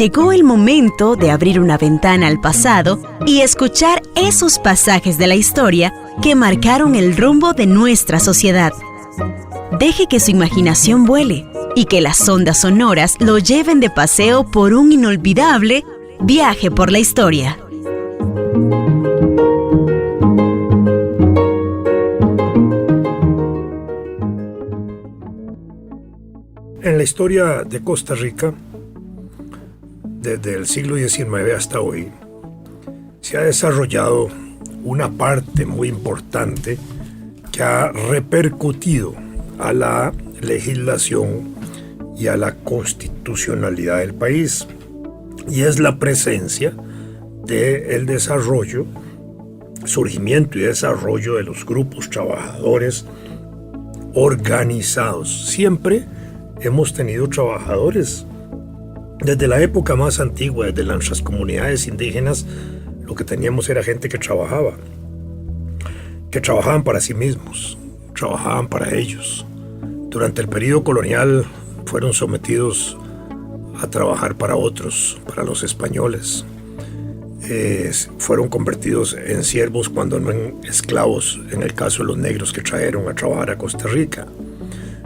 llegó el momento de abrir una ventana al pasado y escuchar esos pasajes de la historia que marcaron el rumbo de nuestra sociedad. Deje que su imaginación vuele y que las ondas sonoras lo lleven de paseo por un inolvidable viaje por la historia. En la historia de Costa Rica, desde el siglo XIX hasta hoy, se ha desarrollado una parte muy importante que ha repercutido a la legislación y a la constitucionalidad del país, y es la presencia del desarrollo, surgimiento y desarrollo de los grupos trabajadores organizados. Siempre hemos tenido trabajadores. Desde la época más antigua, desde nuestras comunidades indígenas, lo que teníamos era gente que trabajaban para sí mismos, trabajaban para ellos. Durante el periodo colonial fueron sometidos a trabajar para otros, para los españoles. Fueron convertidos en siervos cuando no en esclavos, en el caso de los negros que trajeron a trabajar a Costa Rica.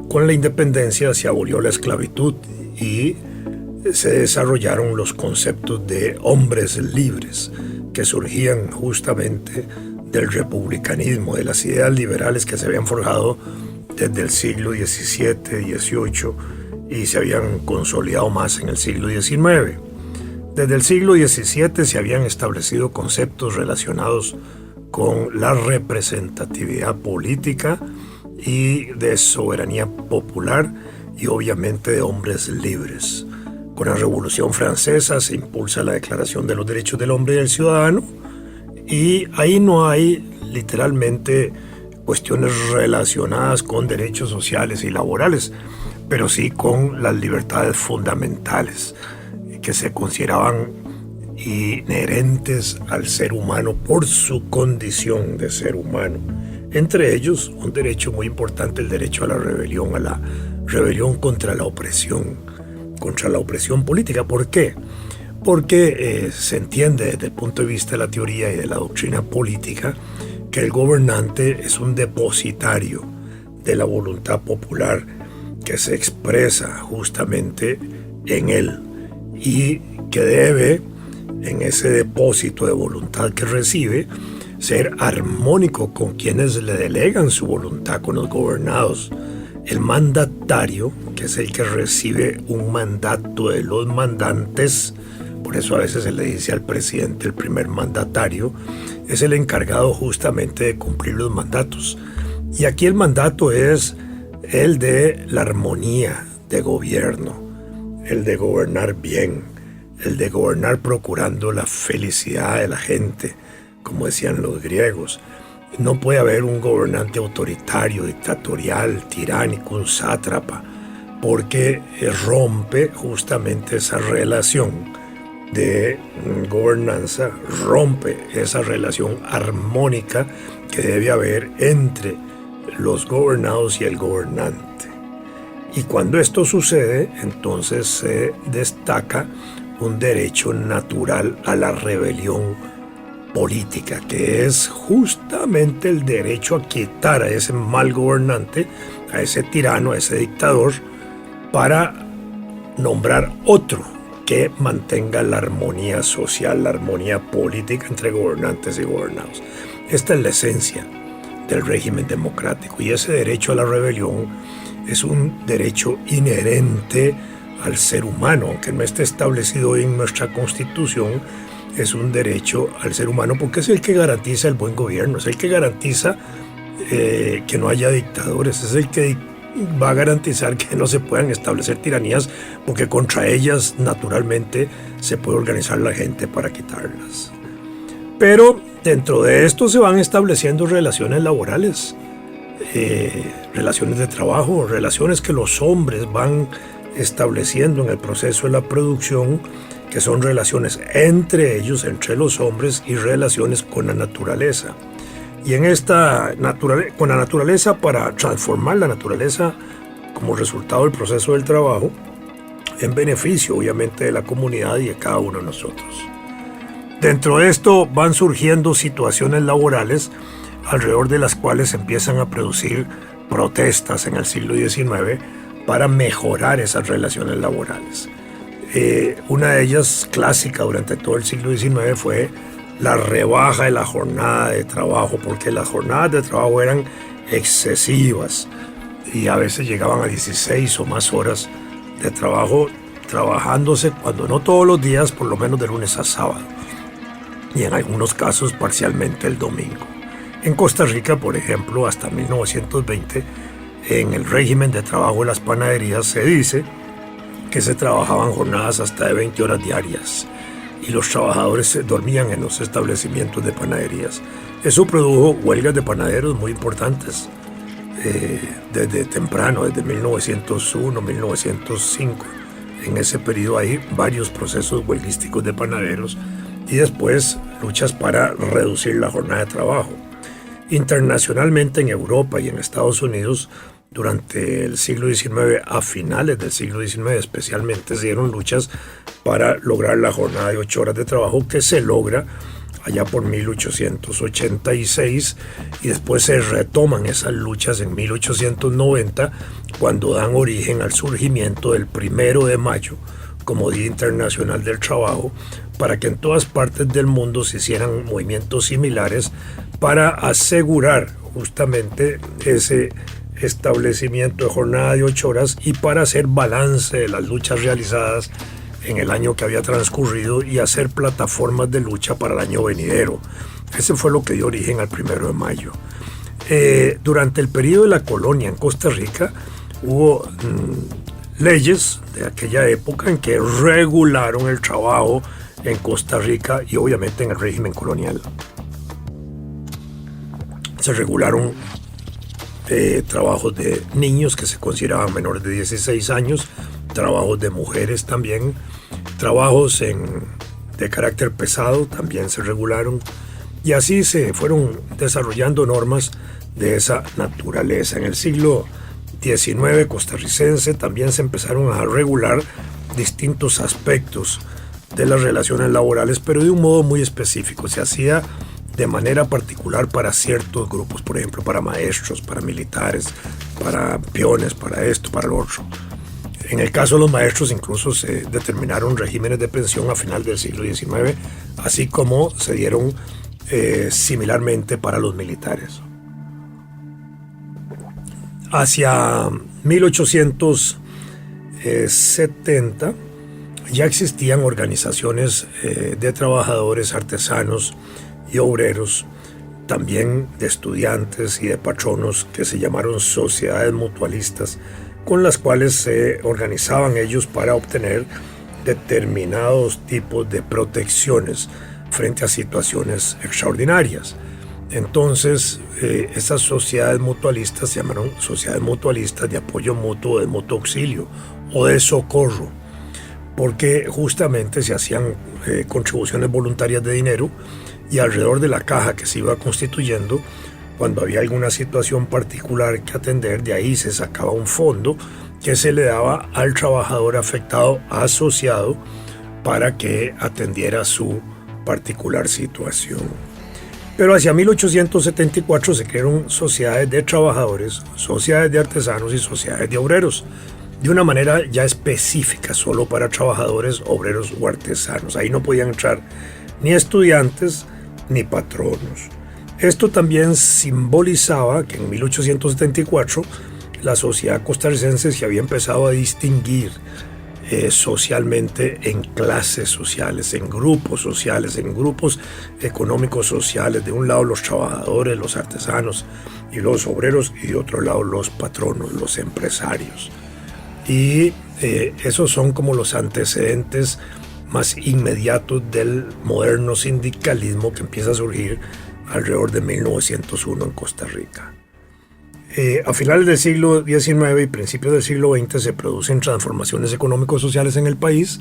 Con la independencia se abolió la esclavitud y se desarrollaron los conceptos de hombres libres que surgían justamente del republicanismo, de las ideas liberales que se habían forjado desde el siglo XVII, XVIII y se habían consolidado más en el siglo XIX. Desde el siglo XVII se habían establecido conceptos relacionados con la representatividad política y de soberanía popular y obviamente de hombres libres. Con la Revolución Francesa se impulsa la Declaración de los Derechos del Hombre y del Ciudadano, y ahí no hay literalmente cuestiones relacionadas con derechos sociales y laborales, pero sí con las libertades fundamentales que se consideraban inherentes al ser humano por su condición de ser humano. Entre ellos, un derecho muy importante, el derecho a la rebelión contra la opresión política. ¿Por qué? Porque se entiende desde el punto de vista de la teoría y de la doctrina política que el gobernante es un depositario de la voluntad popular que se expresa justamente en él y que debe, en ese depósito de voluntad que recibe, ser armónico con quienes le delegan su voluntad, con los gobernados. El mandatario, que es el que recibe un mandato de los mandantes, por eso a veces se le dice al presidente el primer mandatario, es el encargado justamente de cumplir los mandatos. Y aquí el mandato es el de la armonía de gobierno, el de gobernar bien, el de gobernar procurando la felicidad de la gente, como decían los griegos. No puede haber un gobernante autoritario, dictatorial, tiránico, un sátrapa, porque rompe justamente esa relación de gobernanza, rompe esa relación armónica que debe haber entre los gobernados y el gobernante. Y cuando esto sucede, entonces se destaca un derecho natural a la rebelión política, que es justamente el derecho a quitar a ese mal gobernante, a ese tirano, a ese dictador, para nombrar otro que mantenga la armonía social, la armonía política entre gobernantes y gobernados. Esta es la esencia del régimen democrático, y ese derecho a la rebelión es un derecho inherente al ser humano, aunque no esté establecido en nuestra Constitución. Es un derecho al ser humano porque es el que garantiza el buen gobierno, es el que garantiza que no haya dictadores, es el que va a garantizar que no se puedan establecer tiranías, porque contra ellas naturalmente se puede organizar la gente para quitarlas. Pero dentro de esto se van estableciendo relaciones laborales, relaciones de trabajo, relaciones que los hombres van estableciendo en el proceso de la producción, que son relaciones entre ellos, entre los hombres, y relaciones con la naturaleza. Y en esta con la naturaleza, para transformar la naturaleza como resultado del proceso del trabajo, en beneficio obviamente de la comunidad y de cada uno de nosotros. Dentro de esto van surgiendo situaciones laborales alrededor de las cuales empiezan a producir protestas en el siglo XIX para mejorar esas relaciones laborales. Una de ellas clásica durante todo el siglo XIX fue la rebaja de la jornada de trabajo, porque las jornadas de trabajo eran excesivas y a veces llegaban a 16 o más horas de trabajo, trabajándose, cuando no todos los días, por lo menos de lunes a sábado, y en algunos casos parcialmente el domingo. En Costa Rica, por ejemplo, hasta 1920, en el régimen de trabajo de las panaderías se dice que se trabajaban jornadas hasta de 20 horas diarias y los trabajadores dormían en los establecimientos de panaderías. Eso produjo huelgas de panaderos muy importantes desde temprano, desde 1901, 1905. En ese periodo hay varios procesos huelguísticos de panaderos y después luchas para reducir la jornada de trabajo. Internacionalmente, en Europa y en Estados Unidos, durante el siglo XIX, a finales del siglo XIX especialmente, se dieron luchas para lograr la jornada de 8 horas de trabajo, que se logra allá por 1886, y después se retoman esas luchas en 1890, cuando dan origen al surgimiento del 1 de mayo como Día Internacional del Trabajo, para que en todas partes del mundo se hicieran movimientos similares para asegurar justamente ese establecimiento de jornada de 8 horas y para hacer balance de las luchas realizadas en el año que había transcurrido y hacer plataformas de lucha para el año venidero. Ese fue lo que dio origen al 1 de mayo. Durante el periodo de la colonia en Costa Rica hubo leyes de aquella época en que regularon el trabajo en Costa Rica y obviamente en el régimen colonial. Se regularon trabajos de niños que se consideraban menores de 16 años, trabajos de mujeres también, trabajos de carácter pesado también se regularon, y así se fueron desarrollando normas de esa naturaleza. En el siglo XIX costarricense también se empezaron a regular distintos aspectos de las relaciones laborales, pero de un modo muy específico. Se hacía de manera particular para ciertos grupos, por ejemplo, para maestros, para militares, para peones, para esto, para lo otro. En el caso de los maestros incluso se determinaron regímenes de pensión a final del siglo XIX, así como se dieron similarmente para los militares. Hacia 1870 ya existían organizaciones de trabajadores, artesanos y obreros, también de estudiantes y de patronos, que se llamaron sociedades mutualistas, con las cuales se organizaban ellos para obtener determinados tipos de protecciones frente a situaciones extraordinarias. Entonces, esas sociedades mutualistas se llamaron sociedades mutualistas de apoyo mutuo, de mutuo auxilio o de socorro, porque justamente se hacían contribuciones voluntarias de dinero, y alrededor de la caja que se iba constituyendo, cuando había alguna situación particular que atender, de ahí se sacaba un fondo que se le daba al trabajador afectado asociado para que atendiera su particular situación. Pero hacia 1874 se crearon sociedades de trabajadores, sociedades de artesanos y sociedades de obreros, de una manera ya específica, solo para trabajadores, obreros o artesanos. Ahí no podían entrar ni estudiantes ni patronos. Esto también simbolizaba que en 1874 la sociedad costarricense se había empezado a distinguir socialmente en clases sociales, en grupos económicos sociales. De un lado los trabajadores, los artesanos y los obreros, y de otro lado los patronos, los empresarios. Y esos son como los antecedentes más inmediatos del moderno sindicalismo que empieza a surgir alrededor de 1901 en Costa Rica. A finales del siglo XIX y principios del siglo XX se producen transformaciones económico-sociales en el país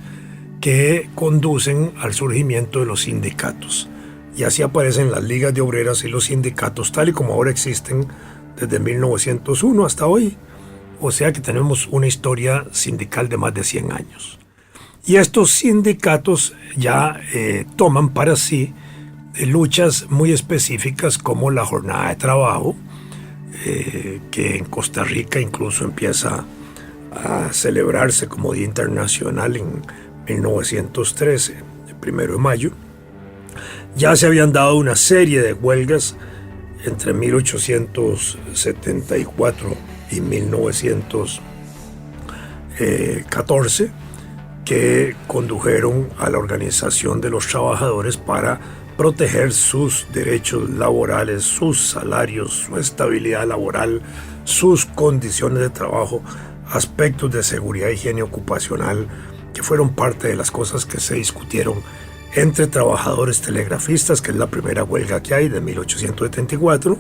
que conducen al surgimiento de los sindicatos. Y así aparecen las ligas de obreras y los sindicatos, tal y como ahora existen desde 1901 hasta hoy. O sea que tenemos una historia sindical de más de 100 años. Y estos sindicatos ya toman para sí luchas muy específicas como la jornada de trabajo, que en Costa Rica incluso empieza a celebrarse como Día Internacional en 1913, el 1 de mayo. Ya se habían dado una serie de huelgas entre 1874 y 1914 que condujeron a la organización de los trabajadores para proteger sus derechos laborales, sus salarios, su estabilidad laboral, sus condiciones de trabajo, aspectos de seguridad e higiene ocupacional, que fueron parte de las cosas que se discutieron entre trabajadores telegrafistas, que es la primera huelga que hay de 1874,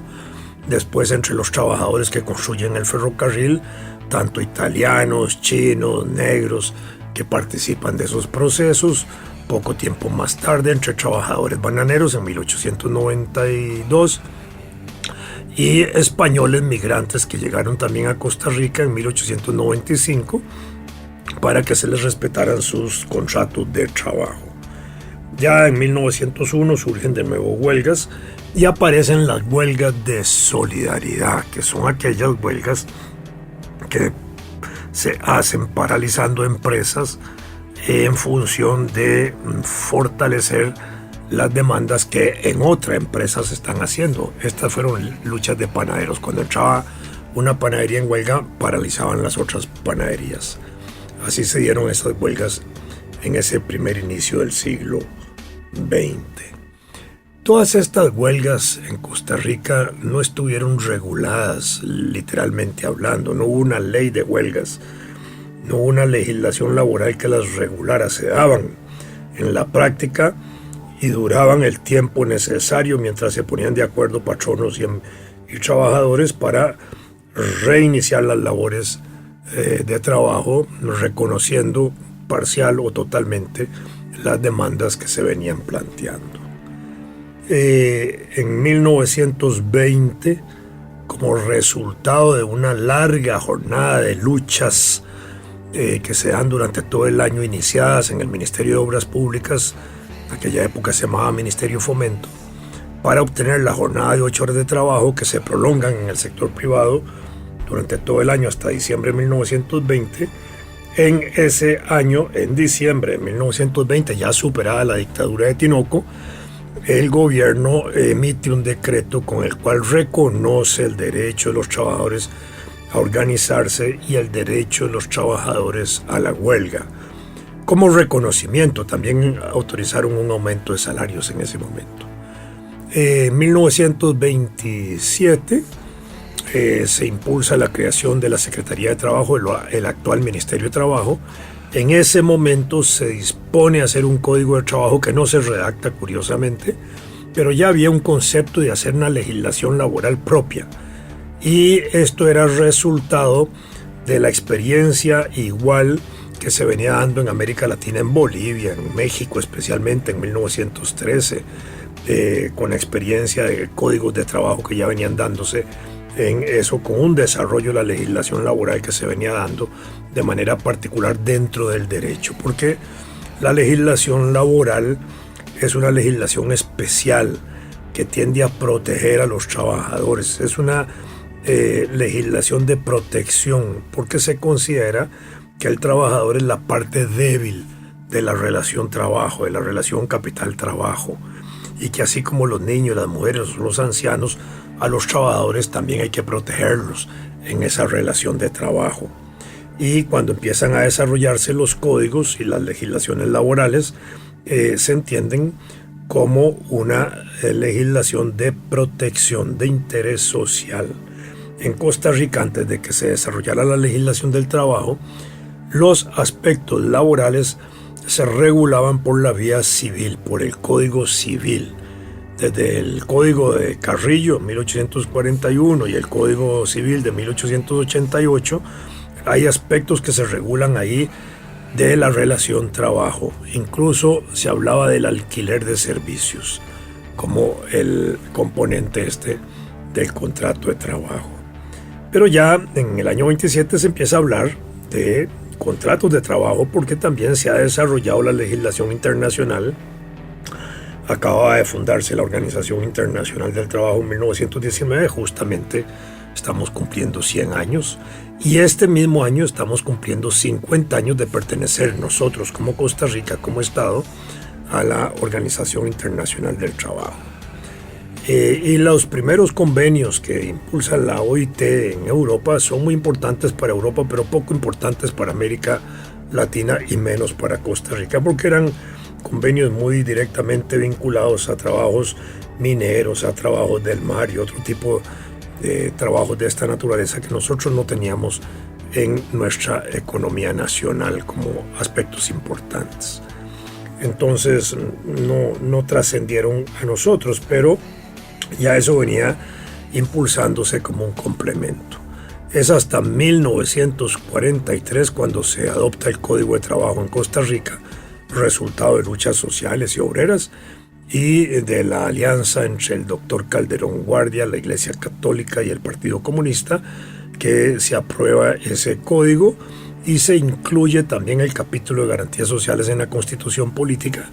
después entre los trabajadores que construyen el ferrocarril, tanto italianos, chinos, negros, que participan de esos procesos. Poco tiempo más tarde, entre trabajadores bananeros en 1892 y españoles migrantes que llegaron también a Costa Rica en 1895 para que se les respetaran sus contratos de trabajo. Ya en 1901 surgen de nuevo huelgas y aparecen las huelgas de solidaridad, que son aquellas huelgas que se hacen paralizando empresas en función de fortalecer las demandas que en otra empresa se están haciendo. Estas fueron luchas de panaderos. Cuando entraba una panadería en huelga, paralizaban las otras panaderías. Así se dieron esas huelgas en ese primer inicio del siglo XX. Todas estas huelgas en Costa Rica no estuvieron reguladas, literalmente hablando. No hubo una ley de huelgas. No hubo una legislación laboral que las regulara, se daban en la práctica y duraban el tiempo necesario mientras se ponían de acuerdo patronos y trabajadores para reiniciar las labores de trabajo, reconociendo parcial o totalmente las demandas que se venían planteando. En 1920, como resultado de una larga jornada de luchas que se dan durante todo el año, iniciadas en el Ministerio de Obras Públicas, en aquella época se llamaba Ministerio Fomento, para obtener la jornada de 8 horas de trabajo que se prolongan en el sector privado durante todo el año hasta diciembre de 1920. En ese año, en diciembre de 1920, ya superada la dictadura de Tinoco, el gobierno emite un decreto con el cual reconoce el derecho de los trabajadores a organizarse y el derecho de los trabajadores a la huelga. Como reconocimiento, también autorizaron un aumento de salarios en ese momento. En 1927 se impulsa la creación de la Secretaría de Trabajo, el actual Ministerio de Trabajo. En ese momento se dispone a hacer un código de trabajo que no se redacta, curiosamente, pero ya había un concepto de hacer una legislación laboral propia. Y esto era resultado de la experiencia igual que se venía dando en América Latina, en Bolivia, en México especialmente en 1913, con la experiencia de códigos de trabajo que ya venían dándose en eso, con un desarrollo de la legislación laboral que se venía dando de manera particular dentro del derecho, porque la legislación laboral es una legislación especial que tiende a proteger a los trabajadores. Es una legislación de protección, porque se considera que el trabajador es la parte débil de la relación trabajo, de la relación capital-trabajo, y que así como los niños, las mujeres, los ancianos, a los trabajadores también hay que protegerlos en esa relación de trabajo. Y cuando empiezan a desarrollarse los códigos y las legislaciones laborales, se entienden como una legislación de protección de interés social. En Costa Rica, antes de que se desarrollara la legislación del trabajo, los aspectos laborales se regulaban por la vía civil, por el Código Civil. Desde el Código de Carrillo, 1841, y el Código Civil de 1888, hay aspectos que se regulan ahí de la relación trabajo. Incluso se hablaba del alquiler de servicios como el componente del contrato de trabajo. Pero ya en el año 27 se empieza a hablar de contratos de trabajo porque también se ha desarrollado la legislación internacional. Acaba de fundarse la Organización Internacional del Trabajo en 1919, justamente estamos cumpliendo 100 años y este mismo año estamos cumpliendo 50 años de pertenecer nosotros como Costa Rica, como Estado, a la Organización Internacional del Trabajo. Y los primeros convenios que impulsa la OIT en Europa son muy importantes para Europa, pero poco importantes para América Latina y menos para Costa Rica, porque eran convenios muy directamente vinculados a trabajos mineros, a trabajos del mar y otro tipo de trabajos de esta naturaleza que nosotros no teníamos en nuestra economía nacional como aspectos importantes. Entonces no trascendieron a nosotros, pero ya eso venía impulsándose como un complemento. Es hasta 1943 cuando se adopta el Código de Trabajo en Costa Rica, resultado de luchas sociales y obreras y de la alianza entre el doctor Calderón Guardia, la Iglesia Católica y el Partido Comunista, que se aprueba ese código y se incluye también el capítulo de garantías sociales en la Constitución Política,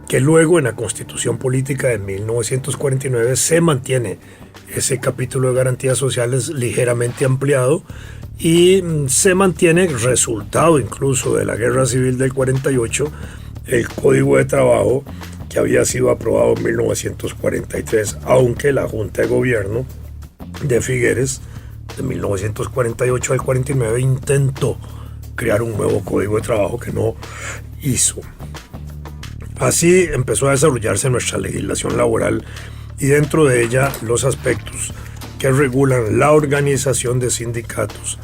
que luego en la Constitución Política de 1949 se mantiene ese capítulo de garantías sociales ligeramente ampliado y se mantiene, resultado incluso de la Guerra Civil del 48, el Código de Trabajo que había sido aprobado en 1943, aunque la Junta de Gobierno de Figueres de 1948 al 49 intentó crear un nuevo Código de Trabajo que no hizo. Así empezó a desarrollarse nuestra legislación laboral y dentro de ella los aspectos que regulan la organización de sindicatos,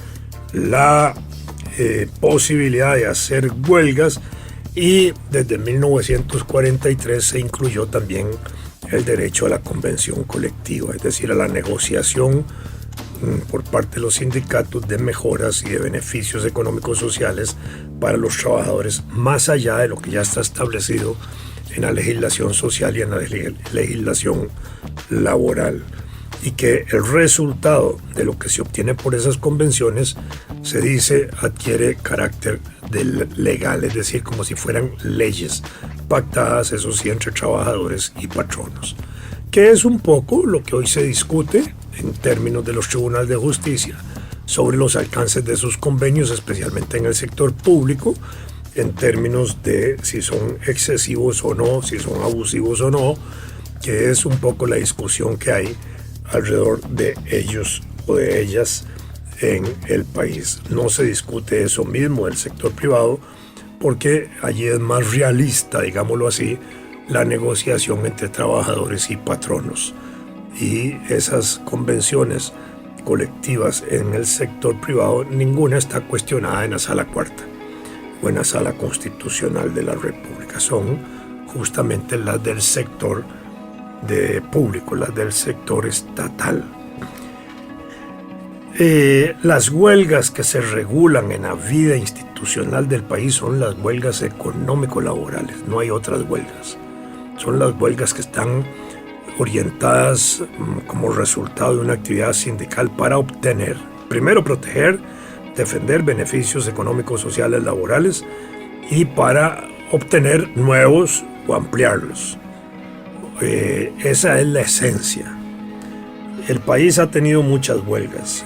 la posibilidad de hacer huelgas y desde 1943 se incluyó también el derecho a la convención colectiva, es decir, a la negociación por parte de los sindicatos de mejoras y de beneficios económicos sociales para los trabajadores, más allá de lo que ya está establecido en la legislación social y en la legislación laboral, y que el resultado de lo que se obtiene por esas convenciones se dice adquiere carácter legal, es decir, como si fueran leyes pactadas, eso sí, entre trabajadores y patronos, que es un poco lo que hoy se discute en términos de los tribunales de justicia sobre los alcances de sus convenios, especialmente en el sector público, en términos de si son excesivos o no, si son abusivos o no, que es un poco la discusión que hay alrededor de ellos o de ellas en el país. No se discute eso mismo del sector privado porque allí es más realista, digámoslo así, la negociación entre trabajadores y patronos. Y esas convenciones colectivas en el sector privado, ninguna está cuestionada en la Sala Cuarta o en la Sala Constitucional de la República. Son justamente las del sector público, las del sector estatal. Las huelgas que se regulan en la vida institucional del país son las huelgas económico-laborales, no hay otras huelgas. Son las huelgas que están orientadas como resultado de una actividad sindical para obtener, primero proteger, defender beneficios económicos, sociales, laborales y para obtener nuevos o ampliarlos. Esa es la esencia. El país ha tenido muchas huelgas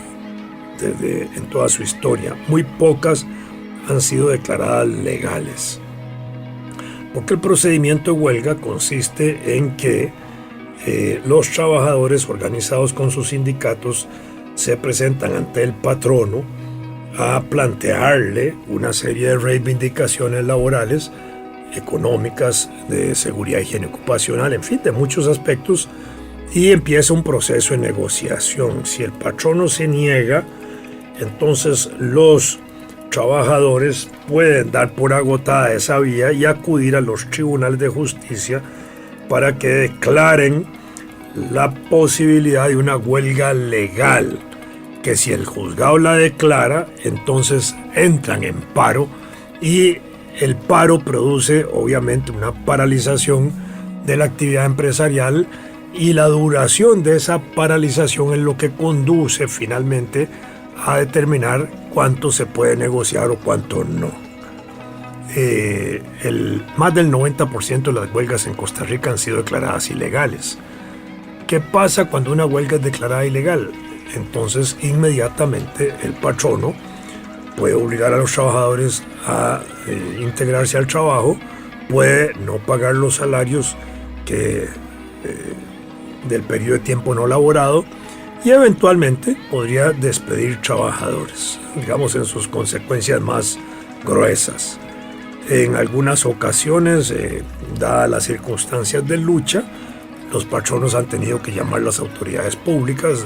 en toda su historia. Muy pocas han sido declaradas legales. Porque el procedimiento de huelga consiste en que los trabajadores organizados con sus sindicatos se presentan ante el patrono a plantearle una serie de reivindicaciones laborales, económicas, de seguridad, higiene ocupacional, en fin, de muchos aspectos, y empieza un proceso de negociación. Si el patrono se niega, entonces los trabajadores pueden dar por agotada esa vía y acudir a los tribunales de justicia para que declaren la posibilidad de una huelga legal, que si el juzgado la declara, entonces entran en paro y el paro produce obviamente una paralización de la actividad empresarial y la duración de esa paralización es lo que conduce finalmente a determinar cuánto se puede negociar o cuánto no. Más del 90% de las huelgas en Costa Rica han sido declaradas ilegales. ¿Qué pasa cuando una huelga es declarada ilegal? Entonces inmediatamente el patrono puede obligar a los trabajadores a integrarse al trabajo, puede no pagar los salarios del periodo de tiempo no laborado y eventualmente podría despedir trabajadores, digamos en sus consecuencias más gruesas. En algunas ocasiones, dadas las circunstancias de lucha, los patronos han tenido que llamar a las autoridades públicas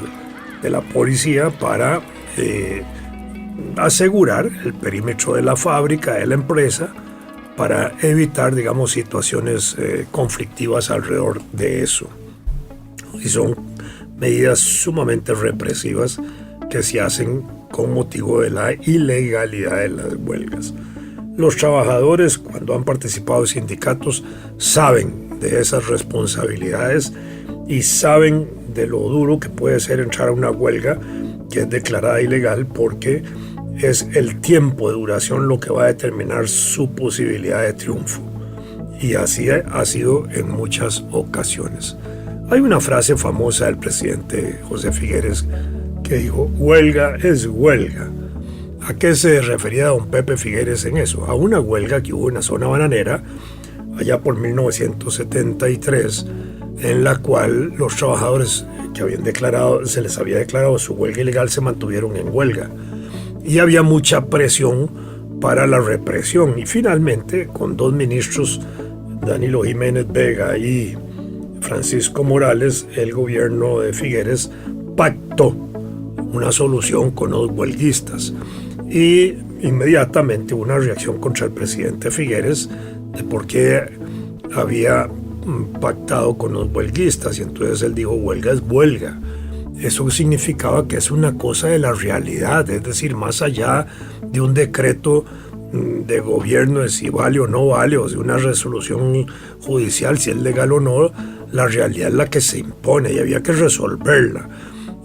de la policía para asegurar el perímetro de la fábrica, de la empresa, para evitar, digamos, situaciones conflictivas alrededor de eso. Y son medidas sumamente represivas que se hacen con motivo de la ilegalidad de las huelgas. Los trabajadores, cuando han participado en sindicatos, saben de esas responsabilidades y saben de lo duro que puede ser entrar a una huelga que es declarada ilegal, porque es el tiempo de duración lo que va a determinar su posibilidad de triunfo. Y así ha sido en muchas ocasiones. Hay una frase famosa del presidente José Figueres que dijo: huelga es huelga. ¿A qué se refería don Pepe Figueres en eso? A una huelga que hubo en la zona bananera allá por 1973, en la cual los trabajadores que se les había declarado su huelga ilegal se mantuvieron en huelga. Y había mucha presión para la represión. Y finalmente, con dos ministros, Danilo Jiménez Vega y Francisco Morales, el gobierno de Figueres pactó una solución con los huelguistas. Y inmediatamente hubo una reacción contra el presidente Figueres de por qué había pactado con los huelguistas, y entonces él dijo: huelga es huelga. Eso significaba que es una cosa de la realidad, es decir, más allá de un decreto de gobierno de si vale o no vale, o de una resolución judicial si es legal o no, la realidad es la que se impone y había que resolverla.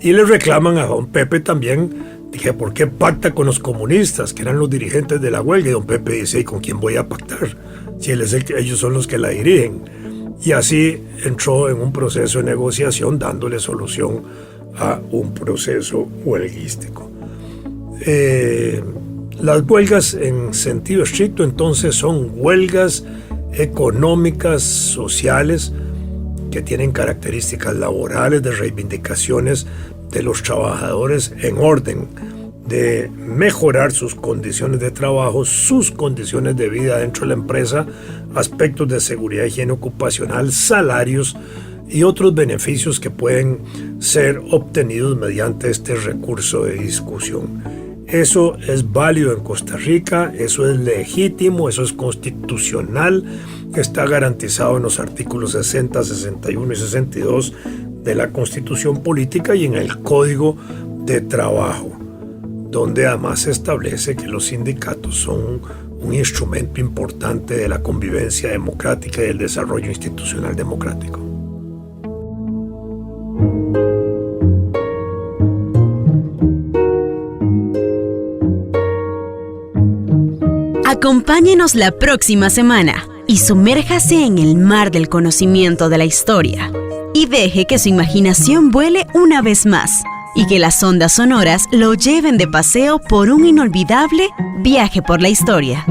Y le reclaman a don Pepe también. Dije: ¿por qué pacta con los comunistas, que eran los dirigentes de la huelga? Y don Pepe dice: ¿y con quién voy a pactar? Si ellos son los que la dirigen. Y así entró en un proceso de negociación, dándole solución a un proceso huelguístico. Las huelgas en sentido estricto entonces son huelgas económicas, sociales, que tienen características laborales, de reivindicaciones de los trabajadores en orden de mejorar sus condiciones de trabajo, sus condiciones de vida dentro de la empresa, aspectos de seguridad y higiene ocupacional, salarios y otros beneficios que pueden ser obtenidos mediante este recurso de discusión. Eso es válido en Costa Rica, eso es legítimo, eso es constitucional, está garantizado en los artículos 60, 61 y 62 de la Constitución Política y en el Código de Trabajo, donde además se establece que los sindicatos son un instrumento importante de la convivencia democrática y del desarrollo institucional democrático. Acompáñenos la próxima semana y sumérjase en el mar del conocimiento de la historia y deje que su imaginación vuele una vez más y que las ondas sonoras lo lleven de paseo por un inolvidable viaje por la historia.